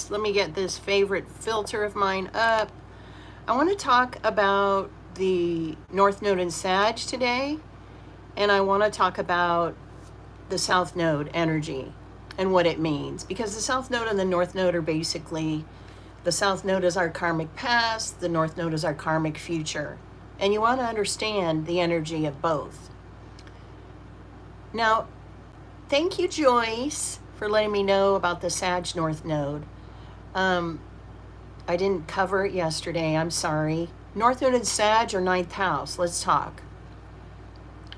Aries. Let me get this favorite filter of mine up. I want to talk about the North Node in Sag today, and I want to talk about the South Node energy and what it means, because the South Node and the North Node are basically, the South Node is our karmic past, the North Node is our karmic future, and you want to understand the energy of both. Now, thank you, Joyce, for letting me know about the Sag North Node. I didn't cover it yesterday, I'm sorry. North Node in Sag or ninth house, let's talk.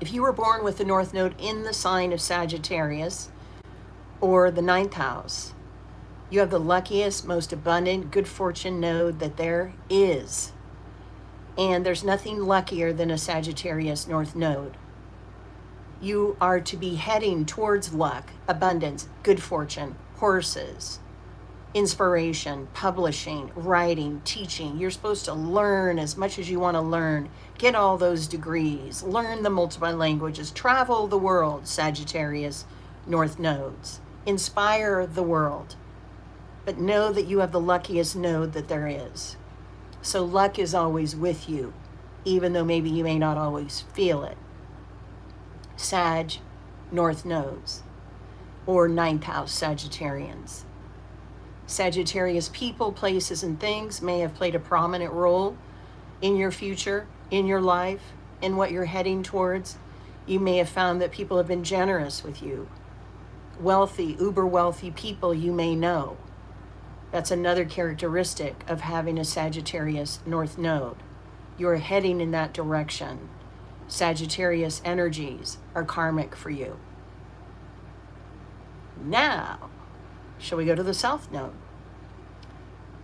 If you were born with the North Node in the sign of Sagittarius or the ninth house, you have the luckiest, most abundant, good fortune node that there is. And there's nothing luckier than a Sagittarius North Node. You are to be heading towards luck, abundance, good fortune, horses, inspiration, publishing, writing, teaching. You're supposed to learn as much as you want to learn. Get all those degrees. Learn the multiple languages. Travel the world, Sagittarius North Nodes. Inspire the world. But know that you have the luckiest node that there is. So luck is always with you, even though maybe you may not always feel it. Sag North Nodes or ninth house Sagittarians. Sagittarius people, places, and things may have played a prominent role in your future, in your life, in what you're heading towards. You may have found that people have been generous with you. Wealthy, uber wealthy people you may know. That's another characteristic of having a Sagittarius North Node. You're heading in that direction. Sagittarius energies are karmic for you. Now, shall we go to the South Node?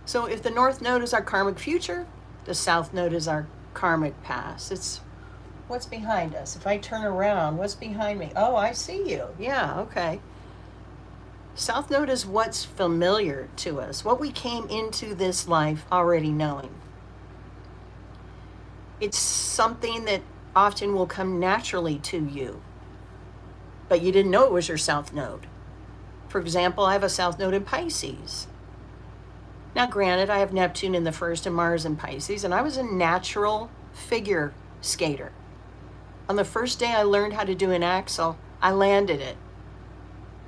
So if the North Node is our karmic future, the South Node is our karmic past. It's what's behind us. If I turn around, what's behind me? Oh, I see you. Yeah, okay. South Node is what's familiar to us, what we came into this life already knowing. It's something that often will come naturally to you, but you didn't know it was your South Node. For example, I have a South Node in Pisces. Now, granted, I have Neptune in the first and Mars in Pisces, and I was a natural figure skater. On the first day I learned how to do an axel, I landed it.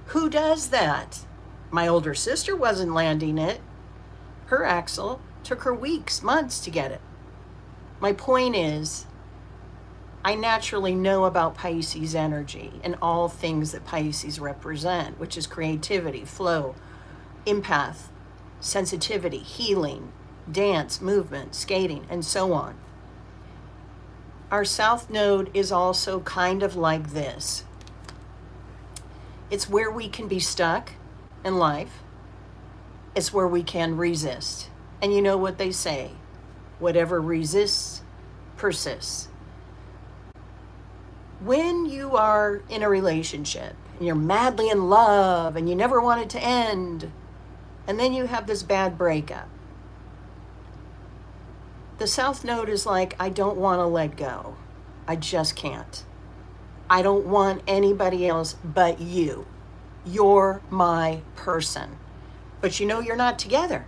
Who does that? My older sister wasn't landing it. Her axel took her weeks, months to get it. My point is, I naturally know about Pisces energy and all things that Pisces represent, which is creativity, flow, empath, sensitivity, healing, dance, movement, skating, and so on. Our South Node is also kind of like this. It's where we can be stuck in life. It's where we can resist. And you know what they say, whatever resists, persists. When you are in a relationship and you're madly in love and you never want it to end, and then you have this bad breakup, the South Node is like, I don't want to let go. I just can't. I don't want anybody else but you. You're my person. But you know you're not together.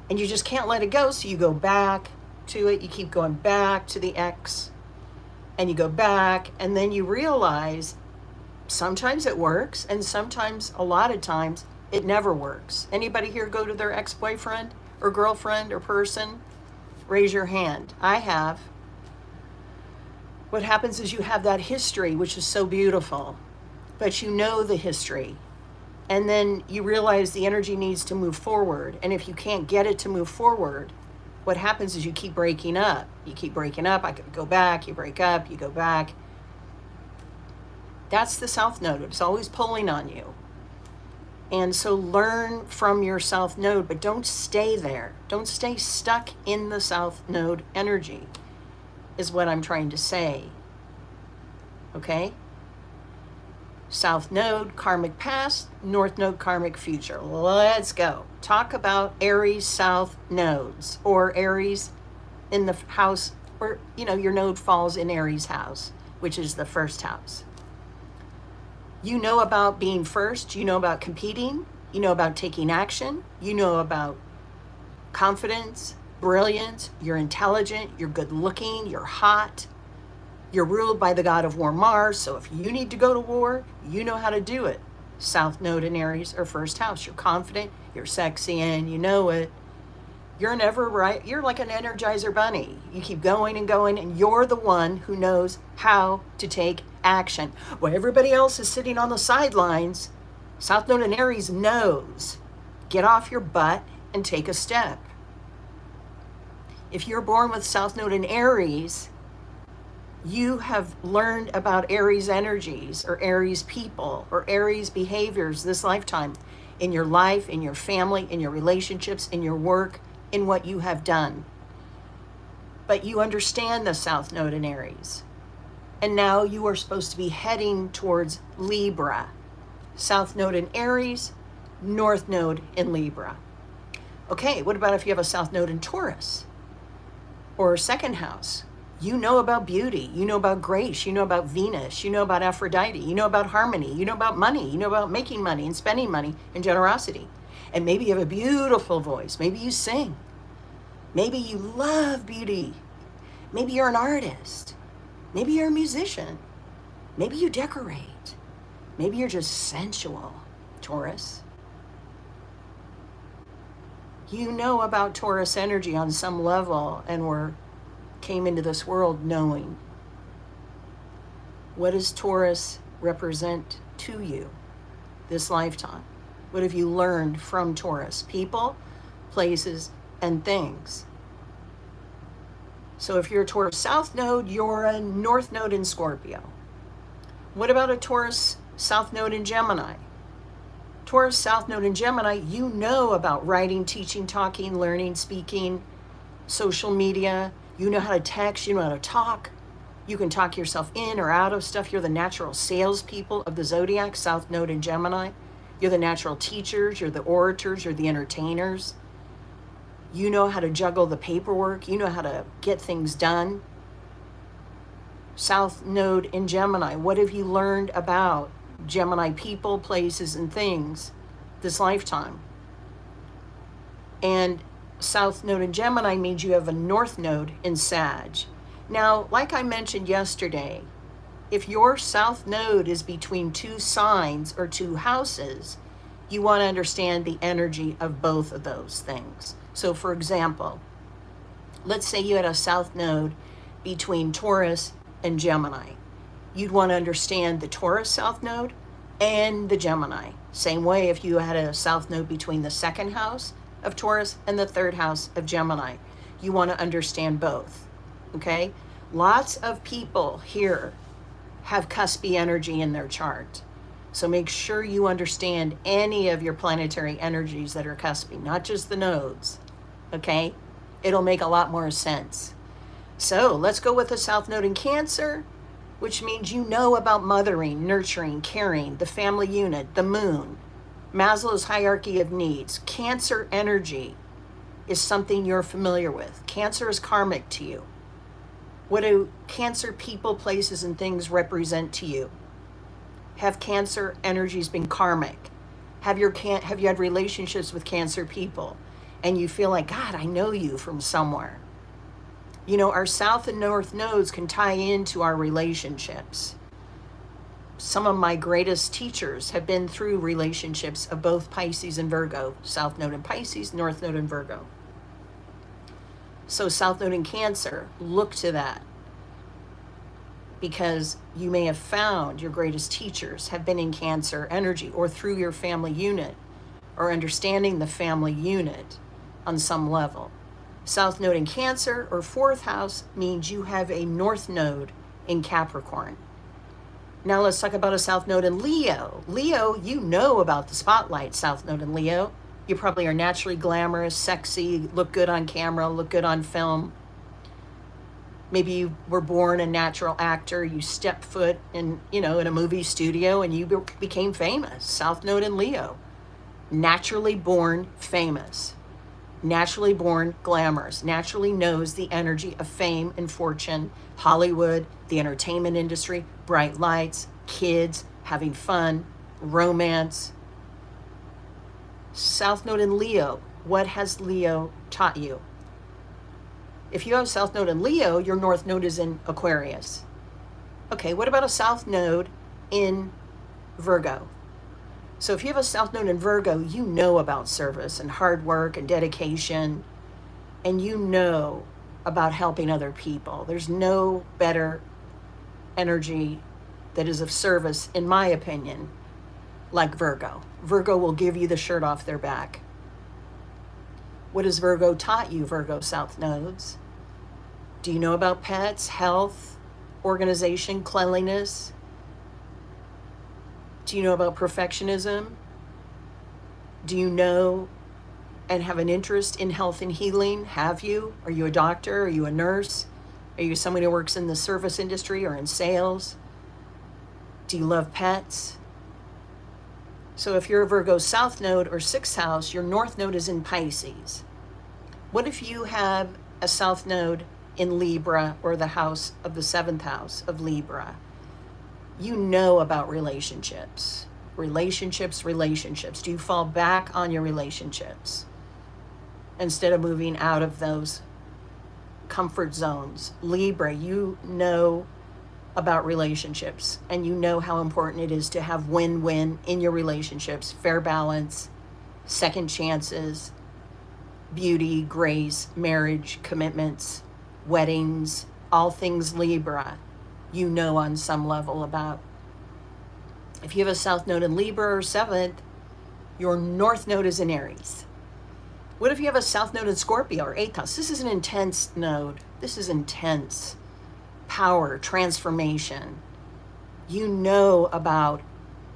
And you just can't let it go, so you go back to it. You keep going back to the ex. And you go back, and then you realize sometimes it works, and sometimes, a lot of times, it never works. Anybody here go to their ex-boyfriend or girlfriend or person? Raise your hand. I have. What happens is you have that history, which is so beautiful, but you know the history. And then you realize the energy needs to move forward. And if you can't get it to move forward, what happens is you keep breaking up. You keep breaking up, I could go back, you break up, you go back. That's the South Node. It's always pulling on you. And so learn from your South Node, but don't stay there. Don't stay stuck in the South Node energy, is what I'm trying to say. Okay? South Node, karmic past, North Node, karmic future. Let's go. Talk about Aries South Nodes, or Aries in the house, or, your node falls in Aries house, which is the first house. You know about being first, you know about competing, You know about taking action. You know about confidence, brilliance. You're intelligent. You're good looking. You're hot. You're ruled by the god of war, Mars. So if you need to go to war, you know how to do it. South Node in Aries or first house. You're confident. You're sexy and you know it. You're never right. You're like an Energizer bunny. You keep going and you're the one who knows how to take action. While everybody else is sitting on the sidelines, South Node in Aries knows. Get off your butt and take a step. If you're born with South Node in Aries, you have learned about Aries energies or Aries people or Aries behaviors this lifetime in your life, in your family, in your relationships, in your work, in what you have done. But you understand the South Node in Aries. And now you are supposed to be heading towards Libra. South Node in Aries, North Node in Libra. Okay, what about if you have a South Node in Taurus or second house? You know about beauty, you know about grace, you know about Venus, you know about Aphrodite, you know about harmony, you know about money, you know about making money and spending money and generosity. And maybe you have a beautiful voice. Maybe you sing. Maybe you love beauty. Maybe you're an artist. Maybe you're a musician. Maybe you decorate. Maybe you're just sensual, Taurus. You know about Taurus energy on some level and came into this world knowing. What does Taurus represent to you this lifetime? What have you learned from Taurus? People, places, and things. So if you're a Taurus South Node, you're a North Node in Scorpio. What about a Taurus South Node in Gemini? Taurus South Node in Gemini, you know about writing, teaching, talking, learning, speaking, social media. You know how to text, you know how to talk. You can talk yourself in or out of stuff. You're the natural salespeople of the zodiac, South Node in Gemini. You're the natural teachers, you're the orators, you're the entertainers. You know how to juggle the paperwork. You know how to get things done. South Node in Gemini, what have you learned about Gemini people, places, and things this lifetime? And South Node in Gemini means you have a North Node in Sag. Now, like I mentioned yesterday, if your South Node is between two signs or two houses, you want to understand the energy of both of those things. So for example, let's say you had a South Node between Taurus and Gemini. You'd want to understand the Taurus South Node and the Gemini. Same way if you had a South Node between the second house of Taurus and the third house of Gemini. You want to understand both, okay? Lots of people here have cuspy energy in their chart. So make sure you understand any of your planetary energies that are cuspy, not just the nodes, okay? It'll make a lot more sense. So let's go with the South Node in Cancer, which means you know about mothering, nurturing, caring, the family unit, the moon, Maslow's hierarchy of needs. Cancer energy is something you're familiar with. Cancer is karmic to you. What do Cancer people, places, and things represent to you? Have Cancer energies been karmic? Have you had relationships with Cancer people and you feel like, God, I know you from somewhere? You know, our South and North nodes can tie into our relationships. Some of my greatest teachers have been through relationships of both Pisces and Virgo. South Node in Pisces, North Node in Virgo. So South Node in Cancer, look to that. Because you may have found your greatest teachers have been in Cancer energy or through your family unit or understanding the family unit on some level. South Node in Cancer or fourth house means you have a North Node in Capricorn. Now let's talk about a South Node in Leo. Leo, you know about the spotlight, South Node in Leo. You probably are naturally glamorous, sexy, look good on camera, look good on film. Maybe you were born a natural actor, you stepped foot in, in a movie studio and you became famous. South Node in Leo. Naturally born famous. Naturally born glamorous. Naturally knows the energy of fame and fortune, Hollywood, the entertainment industry, bright lights, kids, having fun, romance. South Node in Leo, what has Leo taught you? If you have South Node in Leo, your North Node is in Aquarius. Okay, what about a South Node in Virgo? So if you have a South Node in Virgo, you know about service and hard work and dedication, and you know about helping other people. There's no better energy that is of service, in my opinion, like Virgo. Virgo will give you the shirt off their back. What has Virgo taught you, Virgo South Nodes? Do you know about pets, health, organization, cleanliness? Do you know about perfectionism? Do you know and have an interest in health and healing? Have you? Are you a doctor? Are you a nurse? Are you someone who works in the service industry or in sales? Do you love pets? So if you're a Virgo South Node or 6th house, your North Node is in Pisces. What if you have a South Node in Libra or the house of the 7th house of Libra? You know about relationships. Relationships. Do you fall back on your relationships instead of moving out of those comfort zones? Libra, you know about relationships, and you know how important it is to have win-win in your relationships, fair balance, second chances, beauty, grace, marriage, commitments, weddings, all things Libra, you know on some level about. If you have a South Node in Libra or 7th, your North Node is in Aries. What if you have a South Node in Scorpio or 8th house? This is an intense node. This is intense. Power, transformation. You know about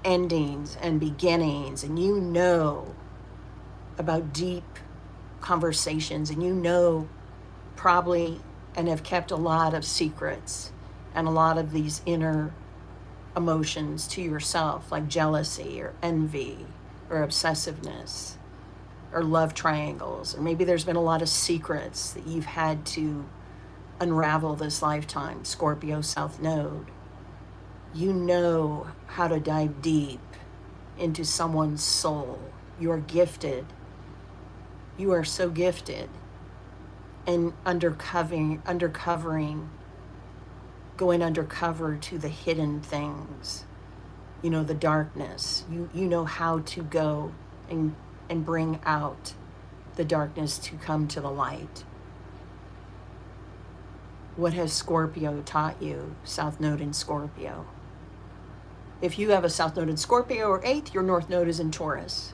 endings and beginnings, and you know about deep conversations, and you know probably and have kept a lot of secrets and a lot of these inner emotions to yourself, like jealousy or envy or obsessiveness or love triangles, or maybe there's been a lot of secrets that you've had to unravel this lifetime. Scorpio South Node. You know how to dive deep into someone's soul. You are gifted. You are so gifted. And uncovering, going undercover to the hidden things, you know, the darkness. You know how to go and bring out the darkness to come to the light. What has Scorpio taught you, South Node in Scorpio? If you have a South Node in Scorpio or 8th, your North Node is in Taurus.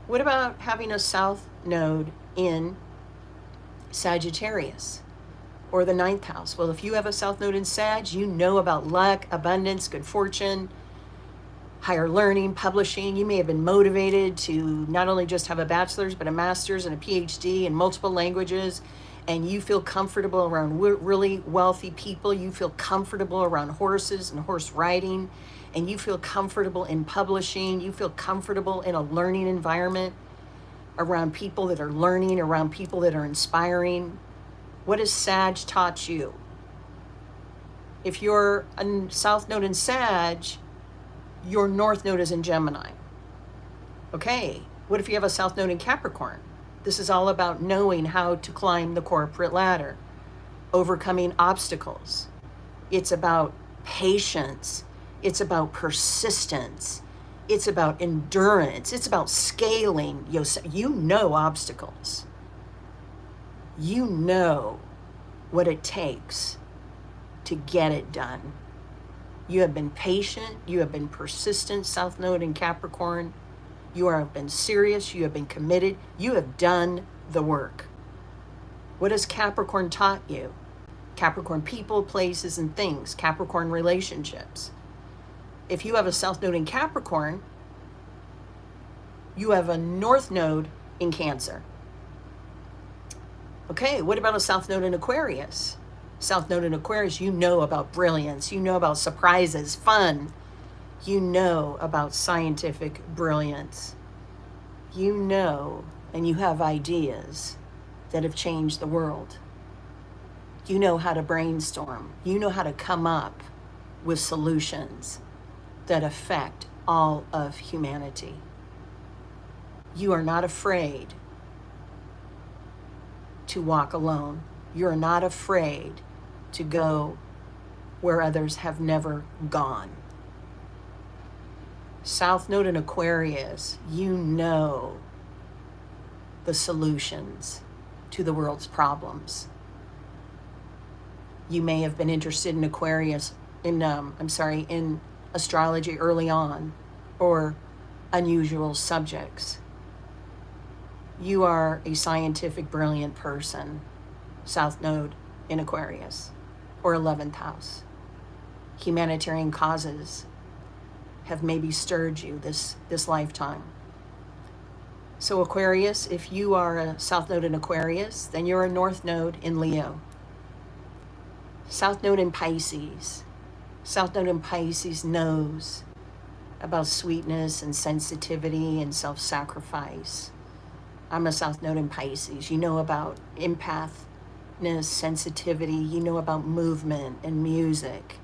What about having a South Node in Sagittarius or the 9th house? Well, if you have a South Node in Sag, you know about luck, abundance, good fortune, higher learning, publishing. You may have been motivated to not only just have a bachelor's, but a master's and a PhD in multiple languages, and you feel comfortable around really wealthy people. You feel comfortable around horses and horse riding, and you feel comfortable in publishing. You feel comfortable in a learning environment around people that are learning, around people that are inspiring. What has Sag taught you? If you're a South Node in Sag, your North Node is in Gemini. Okay, what if you have a South Node in Capricorn? This is all about knowing how to climb the corporate ladder, overcoming obstacles. It's about patience. It's about persistence. It's about endurance. It's about scaling. You know obstacles. You know what it takes to get it done. You have been patient. You have been persistent, South Node in Capricorn. You have been serious. You have been committed. You have done the work. What has Capricorn taught you? Capricorn people, places, and things. Capricorn relationships. If you have a South Node in Capricorn, you have a North Node in Cancer. Okay, what about a South Node in Aquarius? South Node in Aquarius, you know about brilliance. You know about surprises, fun. You know about scientific brilliance. You know, and you have ideas that have changed the world. You know how to brainstorm. You know how to come up with solutions that affect all of humanity. You are not afraid to walk alone. You're not afraid to go where others have never gone. South Node in Aquarius, you know the solutions to the world's problems. You may have been interested in Aquarius, in astrology early on, or unusual subjects. You are a scientific, brilliant person, South Node in Aquarius, or 11th house. Humanitarian causes have maybe stirred you this lifetime. So Aquarius, if you are a South Node in Aquarius, then you're a North Node in Leo. South Node in Pisces. South Node in Pisces knows about sweetness and sensitivity and self-sacrifice. I'm a South Node in Pisces. You know about empathness, sensitivity. You know about movement and music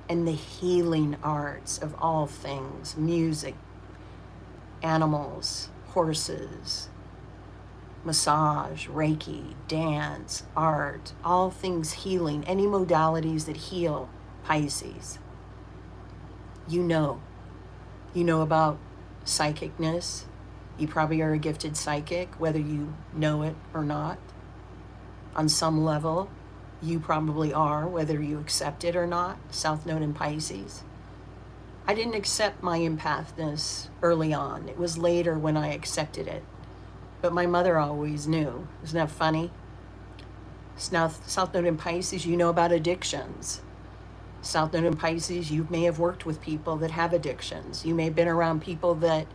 and the healing arts of all things. Music, animals, horses, massage, Reiki, dance, art, all things healing, any modalities that heal Pisces. You know about psychicness. You probably are a gifted psychic, whether you know it or not. On some level, you probably are, whether you accept it or not. South Node in Pisces. I didn't accept my empathness early on. It was later when I accepted it. But my mother always knew. Isn't that funny? South Node in Pisces, you know about addictions. South Node in Pisces, you may have worked with people that have addictions. You may have been around people that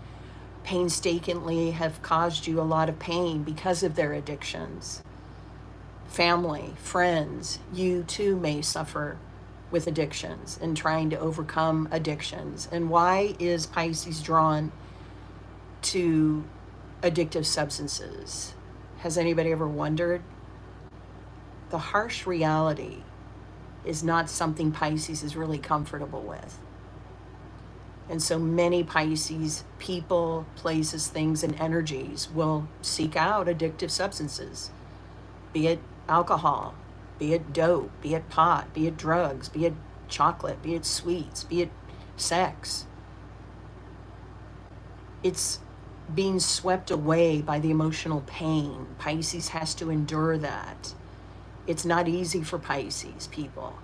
painstakingly have caused you a lot of pain because of their addictions. Family, friends, you too may suffer with addictions and trying to overcome addictions. And why is Pisces drawn to addictive substances? Has anybody ever wondered? The harsh reality is not something Pisces is really comfortable with. And so many Pisces people, places, things, and energies will seek out addictive substances, be it alcohol, be it dope, be it pot, be it drugs, be it chocolate, be it sweets, be it sex. It's being swept away by the emotional pain. Pisces has to endure that. It's not easy for Pisces people.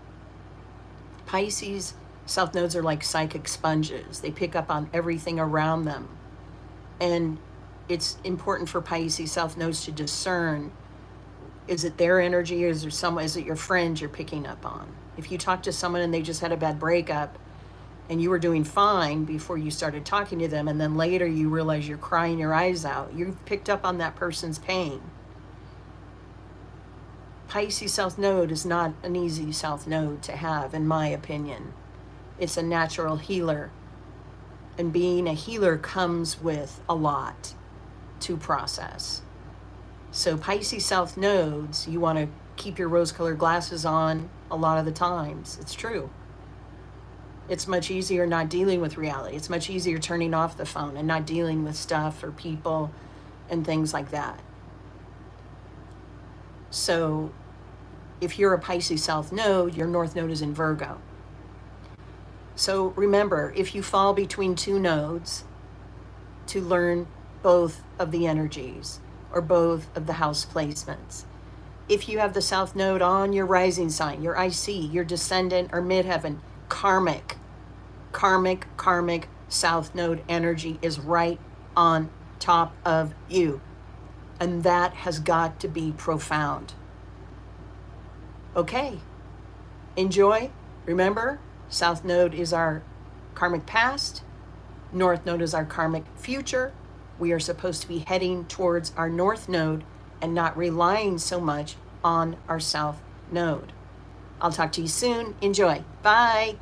Pisces South Nodes are like psychic sponges. They pick up on everything around them. And it's important for Pisces South Nodes to discern, is it their energy, or is it your friends you're picking up on? If you talk to someone and they just had a bad breakup and you were doing fine before you started talking to them, and then later you realize you're crying your eyes out, you've picked up on that person's pain. Pisces South Node is not an easy South Node to have, in my opinion. It's a natural healer. And being a healer comes with a lot to process. So Pisces South Nodes, you want to keep your rose-colored glasses on a lot of the times. It's true. It's much easier not dealing with reality. It's much easier turning off the phone and not dealing with stuff or people and things like that. So if you're a Pisces South Node, your North Node is in Virgo. So remember, if you fall between two nodes, to learn both of the energies or both of the house placements. If you have the South Node on your rising sign, your IC, your descendant or midheaven, karmic South Node energy is right on top of you. And that has got to be profound. Okay, enjoy. Remember, South Node is our karmic past. North Node is our karmic future. We are supposed to be heading towards our North Node and not relying so much on our South Node. I'll talk to you soon. Enjoy. Bye.